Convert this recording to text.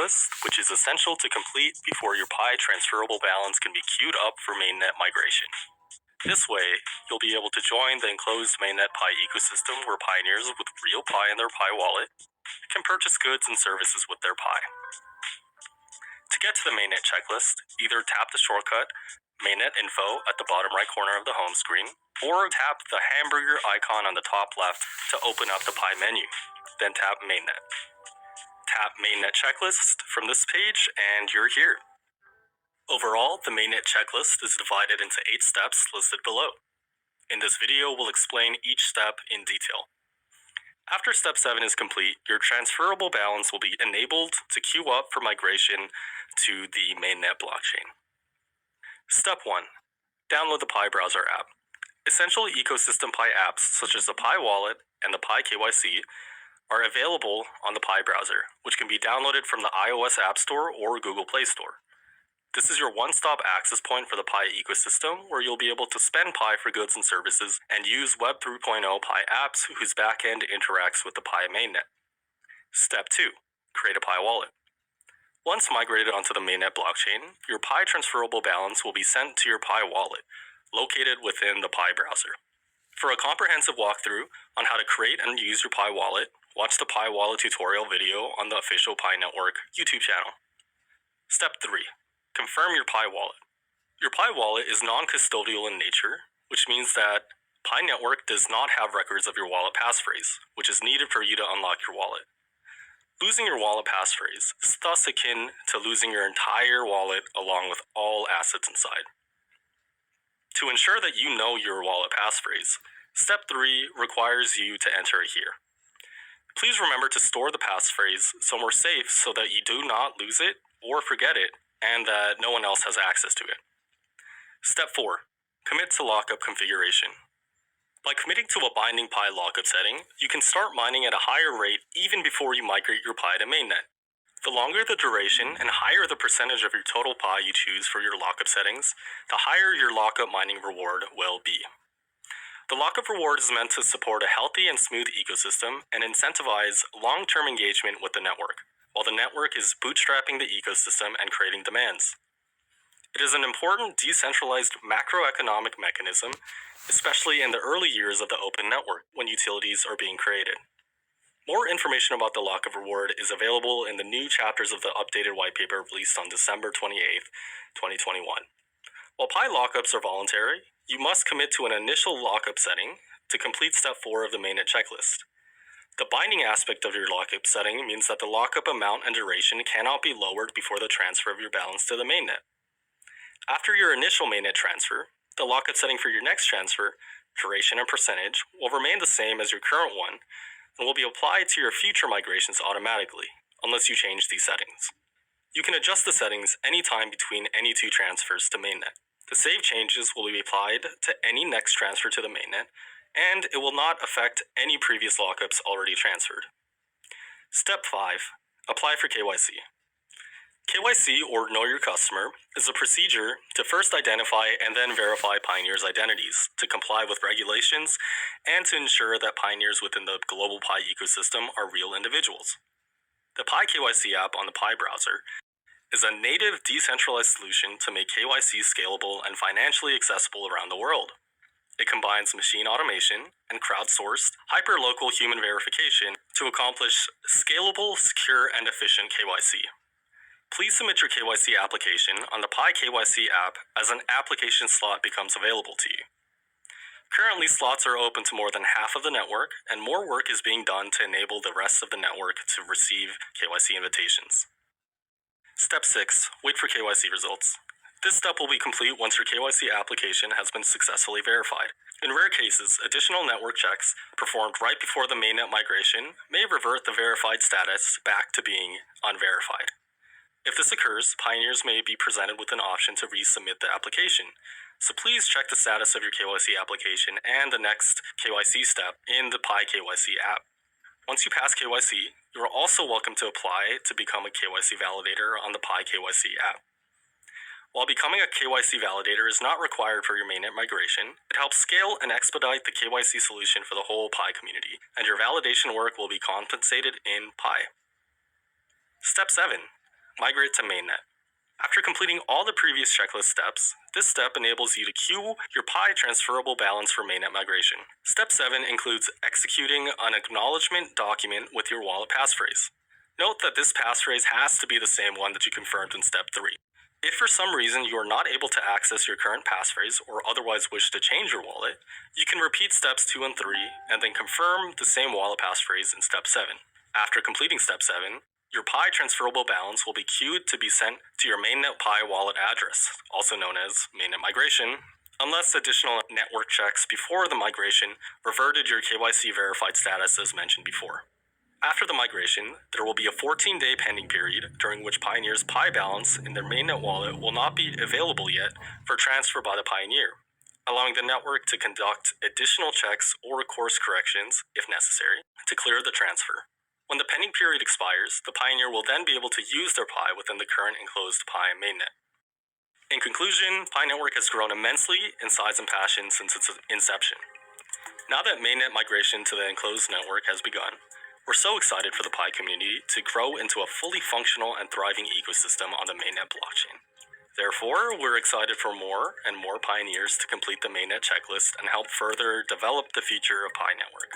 checklist, which is essential to complete before your Pi transferable balance can be queued up for mainnet migration. This way, you'll be able to join the enclosed mainnet Pi ecosystem where pioneers with real Pi in their Pi wallet can purchase goods and services with their Pi. To get to the mainnet checklist, either tap the shortcut mainnet info at the bottom right corner of the home screen, or tap the hamburger icon on the top left to open up the Pi menu, then tap mainnet. Tap mainnet checklist from this page and you're here. Overall, the mainnet checklist is divided into 8 steps listed below. In this video, we'll explain each step in detail. After step 7 is complete, your transferable balance will be enabled to queue up for migration to the mainnet blockchain. Step 1. Download the Pi browser app. Essential ecosystem Pi apps such as the Pi wallet and the Pi KYC are available on the Pi browser, which can be downloaded from the iOS App Store or Google Play Store. This is your one-stop access point for the Pi ecosystem, where you'll be able to spend Pi for goods and services and use Web 3.0 Pi apps whose backend interacts with the Pi mainnet. Step 2. Create a Pi wallet. Once migrated onto the mainnet blockchain, your Pi transferable balance will be sent to your Pi wallet, located within the Pi browser. For a comprehensive walkthrough on how to create and use your Pi wallet, watch the Pi wallet tutorial video on the official Pi Network YouTube channel. Step 3. Confirm your Pi wallet. Your Pi wallet is non-custodial in nature, which means that Pi Network does not have records of your wallet passphrase, which is needed for you to unlock your wallet. Losing your wallet passphrase is thus akin to losing your entire wallet along with all assets inside. To ensure that you know your wallet passphrase, step 3 requires you to enter it here. Please remember to store the passphrase somewhere safe so that you do not lose it or forget it, and that no one else has access to it. Step 4. Commit to lockup configuration. By committing to a binding Pi lockup setting, you can start mining at a higher rate even before you migrate your Pi to mainnet. The longer the duration and higher the percentage of your total Pi you choose for your lockup settings, the higher your lockup mining reward will be. The lockup reward is meant to support a healthy and smooth ecosystem and incentivize long-term engagement with the network, while the network is bootstrapping the ecosystem and creating demands. It is an important decentralized macroeconomic mechanism, especially in the early years of the open network when utilities are being created. More information about the lockup reward is available in the new chapters of the updated white paper released on December 28, 2021. While Pi lockups are voluntary, you must commit to an initial lockup setting to complete step 4 of the mainnet checklist. The binding aspect of your lockup setting means that the lockup amount and duration cannot be lowered before the transfer of your balance to the mainnet. After your initial mainnet transfer, the lockup setting for your next transfer, duration and percentage, will remain the same as your current one and will be applied to your future migrations automatically, unless you change these settings. You can adjust the settings anytime between any 2 transfers to mainnet. The save changes will be applied to any next transfer to the mainnet, and it will not affect any previous lockups already transferred. Step 5. Apply for KYC. KYC, or Know Your Customer, is a procedure to first identify and then verify pioneers' identities, to comply with regulations, and to ensure that pioneers within the global Pi ecosystem are real individuals. The Pi KYC app on the Pi browser is a native decentralized solution to make KYC scalable and financially accessible around the world. It combines machine automation and crowdsourced, hyperlocal human verification to accomplish scalable, secure, and efficient KYC. Please submit your KYC application on the Pi KYC app as an application slot becomes available to you. Currently, slots are open to more than half of the network, and more work is being done to enable the rest of the network to receive KYC invitations. Step 6. Wait for KYC results. This step will be complete once your KYC application has been successfully verified. In rare cases, additional network checks performed right before the mainnet migration may revert the verified status back to being unverified. If this occurs, pioneers may be presented with an option to resubmit the application. So please check the status of your KYC application and the next KYC step in the Pi KYC app. Once you pass KYC, you are also welcome to apply to become a KYC validator on the Pi KYC app. While becoming a KYC validator is not required for your mainnet migration, it helps scale and expedite the KYC solution for the whole Pi community, and your validation work will be compensated in Pi. Step 7. Migrate to mainnet. After completing all the previous checklist steps, this step enables you to queue your Pi transferable balance for mainnet migration. Step 7 includes executing an acknowledgement document with your wallet passphrase. Note that this passphrase has to be the same one that you confirmed in step 3. If for some reason you are not able to access your current passphrase or otherwise wish to change your wallet, you can repeat steps 2 and 3 and then confirm the same wallet passphrase in step 7. After completing step 7, your Pi transferable balance will be queued to be sent to your mainnet Pi wallet address, also known as mainnet migration, unless additional network checks before the migration reverted your KYC verified status as mentioned before. After the migration, there will be a 14-day pending period during which Pioneer's Pi balance in their mainnet wallet will not be available yet for transfer by the Pioneer, allowing the network to conduct additional checks or course corrections, if necessary, to clear the transfer. When the pending period expires, the Pioneer will then be able to use their Pi within the current enclosed Pi mainnet. In conclusion, Pi Network has grown immensely in size and passion since its inception. Now that mainnet migration to the enclosed network has begun, we're so excited for the Pi community to grow into a fully functional and thriving ecosystem on the mainnet blockchain. Therefore, we're excited for more and more pioneers to complete the mainnet checklist and help further develop the future of Pi Network.